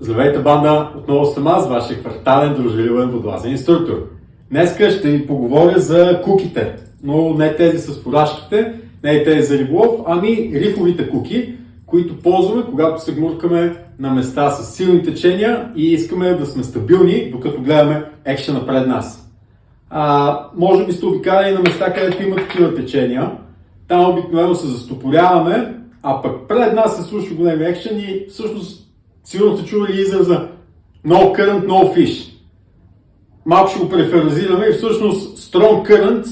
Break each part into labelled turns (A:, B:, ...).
A: Здравейте, банда! Отново съм аз, вашия квартален дружелюбен водолазен инструктор. Днеска ще ви поговоря за куките, но не тези с фуражките, не тези за риболов, ами рифовите куки, които ползваме, когато се гмуркаме на места с силни течения и искаме да сме стабилни, докато гледаме екшена пред нас. Може би сте обикаляли на места, където има такива течения. Там обикновено се застопоряваме, а пък пред нас се слуша големи екшен и всъщност сигурно сте чували израза No current, no fish. Малко ще го префразираме и всъщност strong current,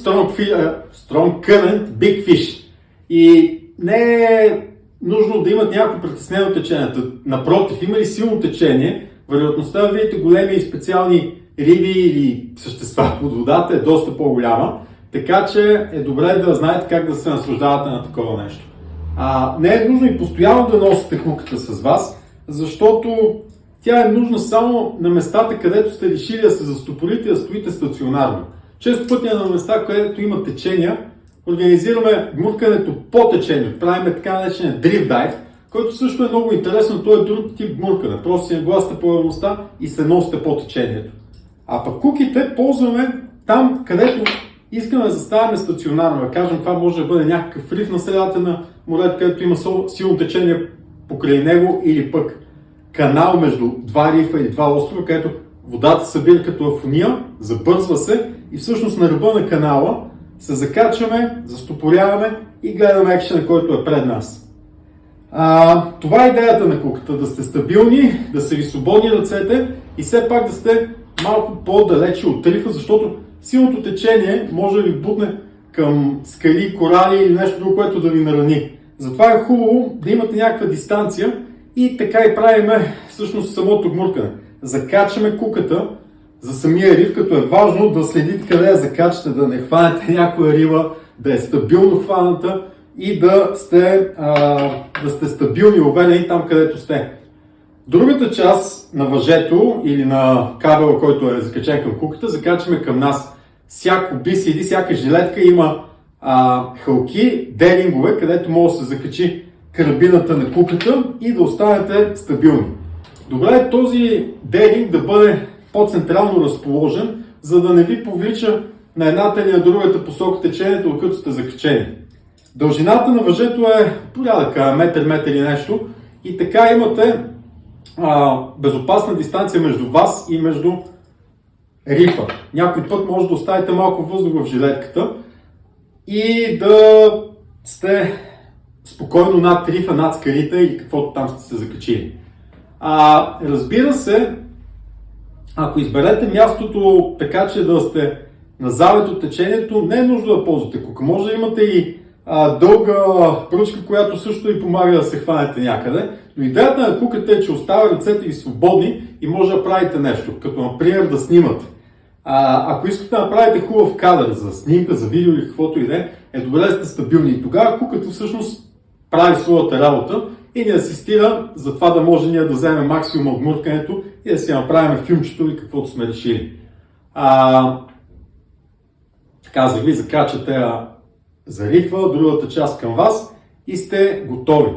A: big fish. И не е нужно да имат някакво притеснено течение. Напротив, има ли силно течение, вероятността да видите големи и специални риби или същества под водата е доста по-голяма. Така че е добре да знаете как да се наслаждавате на такова нещо. Не е нужно и постоянно да носите куката с вас, защото тя е нужна само на местата, където сте решили да се застопорите и да стоите стационарно. Често пъти на места, където има течения, организираме гмуркането по течението. Правим така наречения drift dive, който също е много интересно. Той е друг тип гмуркане. Просто си нагласите поверхността и се носите по течението. А пък куките ползваме там, където искаме да заставаме стационарно. Да кажем, това може да бъде някакъв риф на средата на морето, където има силно течение покрай него, или пък канал между два рифа или два острова, където водата се събира като афония, забързва се и всъщност на ръба на канала се закачаме, застопоряваме и гледаме екшена, който е пред нас. Това е идеята на куката, да сте стабилни, да са ви свободни ръцете и все пак да сте малко по-далече от рифа, защото силното течение може да ви бутне към скали, корали или нещо друго, което да ви нарани. Затова е хубаво да имате някаква дистанция и така и правиме всъщност самото гмуркане. Закачаме куката за самия риф, като е важно да следите къде я закачате, да не хванете някоя риба, да е стабилно хваната и да сте стабилни, уверени там, където сте. Другата част на въжето или на кабела, който е закачен към куката, закачаме към нас. Всяко BCD, всяка жилетка има хълки, делингове, където може да се закачи карабината на куката и да останете стабилни. Добре е този делинг да бъде по-централно разположен, за да не ви повлича на едната или на другата посока течението, докато сте закачени. Дължината на въжето е порядъка метър и нещо и така имате безопасна дистанция между вас и между рифа. Някой път може да оставите малко въздух в жилетката и да сте спокойно над рифа, над скалите или каквото там сте се закачили. Разбира се, ако изберете мястото така, че да сте на завет от течението, не е нужно да ползвате кука. Може да имате и дълга пръчка, която също ви помага да се хванете някъде. Но идеята на куката е, че оставя ръцете ви свободни и може да правите нещо, като например да снимате. Ако искате да направите хубав кадър за снимка, за видео или каквото и да е добре да сте стабилни. И тогава куката всъщност прави своята работа и ни асистира за това да може ние да вземем максимум от гмуркането и да си направим филмчето или каквото сме решили. Казах ви, закачате за рифа, другата част към вас и сте готови.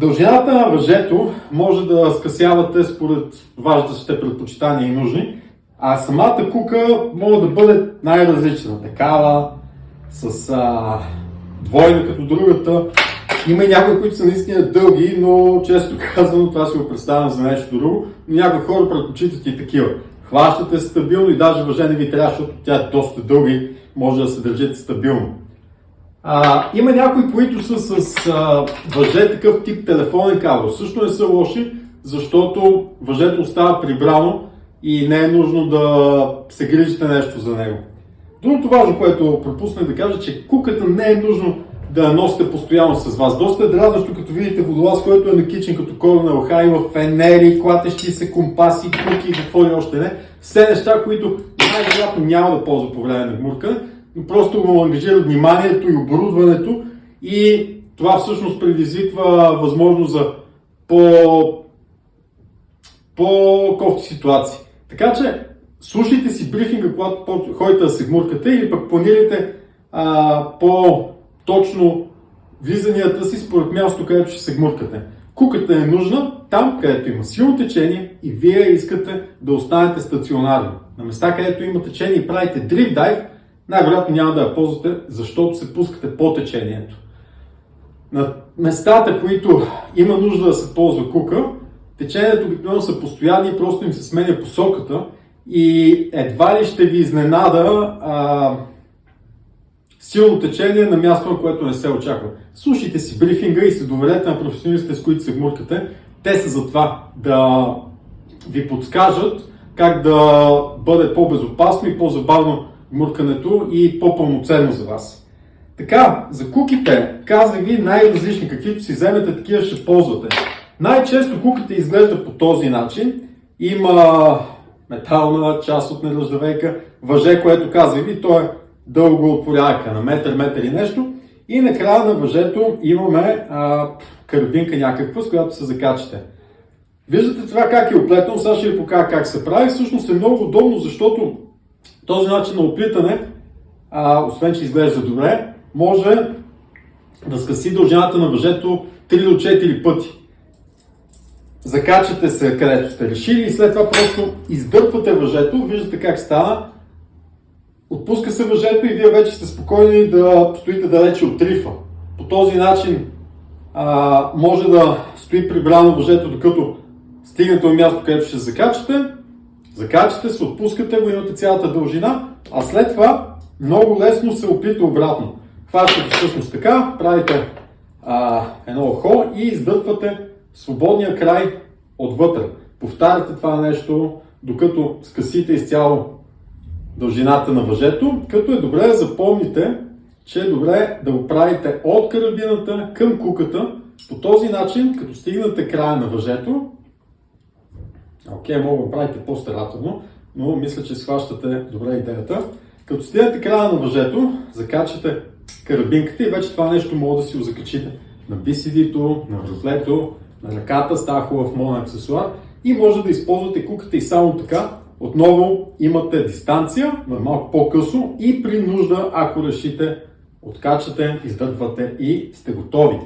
A: Дължината на въжето може да скъсявате според вашите предпочитания и нужни, а самата кука може да бъде най-различна. Такава, с двойна като другата. Има и някои, които са наистина дълги, но често казвам, това си го представям за нещо друго, но някои хора предпочитат и такива. Хващате стабилно и даже въже не ви трябва, защото тя е доста дълга и може да се държите стабилно. Има някои, които са с въже такъв тип телефонен кабел. Също не са лоши, защото въжето остава прибрано и не е нужно да се грижите нещо за него. Другото важно, което пропуснах да кажа, че куката не е нужно да я носите постоянно с вас. Доста е дразнещо, като видите водолаз, който е накичен като корена лоха, има фенери, клатещи се компаси, куки и какво ли още не. Все неща, които най-вероятно няма да ползва по време на гмуркане, но просто му ангажират вниманието и оборудването и това всъщност предизвиква възможност за по-кофти ситуации. Така че слушайте си брифинга, когато ходите да се гмуркате или пък планирайте по-точно влизанията си според място, където ще се гмуркате. Куката е нужна там, където има силно течение и вие искате да останете стационарно. На места, където има течение и правите дрифт дайв, най-вероятно няма да я ползвате, защото се пускате по течението. На местата, които има нужда да се ползва кука, течението обикновено са постоянни и просто им се сменя посоката и едва ли ще ви изненада силно течение на място, на което не се очаква. Слушайте си брифинга и се доверете на професионалистите, с които се гмуркате. Те са за това да ви подскажат как да бъде по-безопасно и по-забавно гмуркането и по-пълноценно за вас. Така, за куките казах ви най-различни, каквито си вземете, такива ще ползвате. Най-често куките изглеждат по този начин. Има метална част от нержавейка, въже, което казах ви, то е дълго от порядъка на метър и нещо. И накрая на въжето имаме карабинка някаква, с която се закачате. Виждате това как е оплетено, сега ще ви покажа как се прави. Всъщност е много удобно, защото този начин на оплитане, освен че изглежда добре, може да скъси дължината на въжето 3 до 4 пъти. Закачате се където сте решили и след това просто издърпвате въжето, виждате как стана. Отпуска се въжето и вие вече сте спокойни да стоите далече от рифа. По този начин може да стои прибрано въжето, докато стигнете до място, където ще закачате се, отпускате го, имате цялата дължина, а след това много лесно се оплита обратно. Хващате всъщност така, правите едно ухо и издърпвате свободния край отвътре. Повтаряте това нещо, докато скъсите изцяло дължината на въжето, като е добре да запомните, че е добре да го правите от карабината към куката. По този начин, като стигнете края на въжето, мога да правите по-старателно, но мисля, че схващате добре идеята. Като стигнете края на въжето, закачате карабинката и вече това нещо може да си го закачите на BCD-то, на вратлето, на ръката, става хубав моден аксесуар и може да използвате куката и само така. Отново имате дистанция, но е малко по-късно и при нужда, ако решите, откачате, издърпвате и сте готови.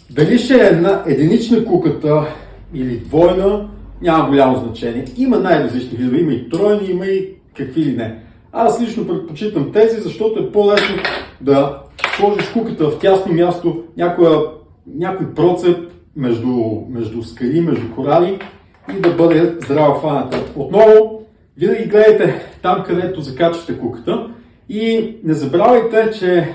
A: Дали ще е една единична куката или двойна, няма голямо значение. Има най-различни видове, има и тройни, има и какви ли не. Аз лично предпочитам тези, защото е по-лесно да сложиш куката в тясно място, някой процеп между скали, между корали и да бъде здраво хваната. Отново, винаги гледайте там, където закачате куката и не забравяйте, че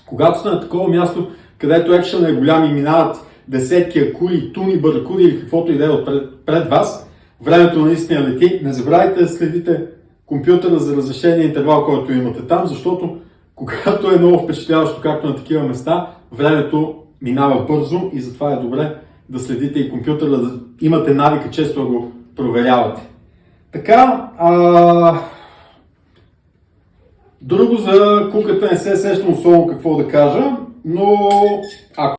A: когато сте на такова място, където екшън е голям и минават десетки акули, туни, баракуди или каквото и да е пред вас, времето наистина лети, не забравяйте да следите компютъра за разрешение интервал, който имате там, защото когато е много впечатляващо, както на такива места, времето минава бързо и затова е добре да следите и компютъра, да имате навика често да го проверявате. Така, друго за куката не се сещам особено какво да кажа, но ако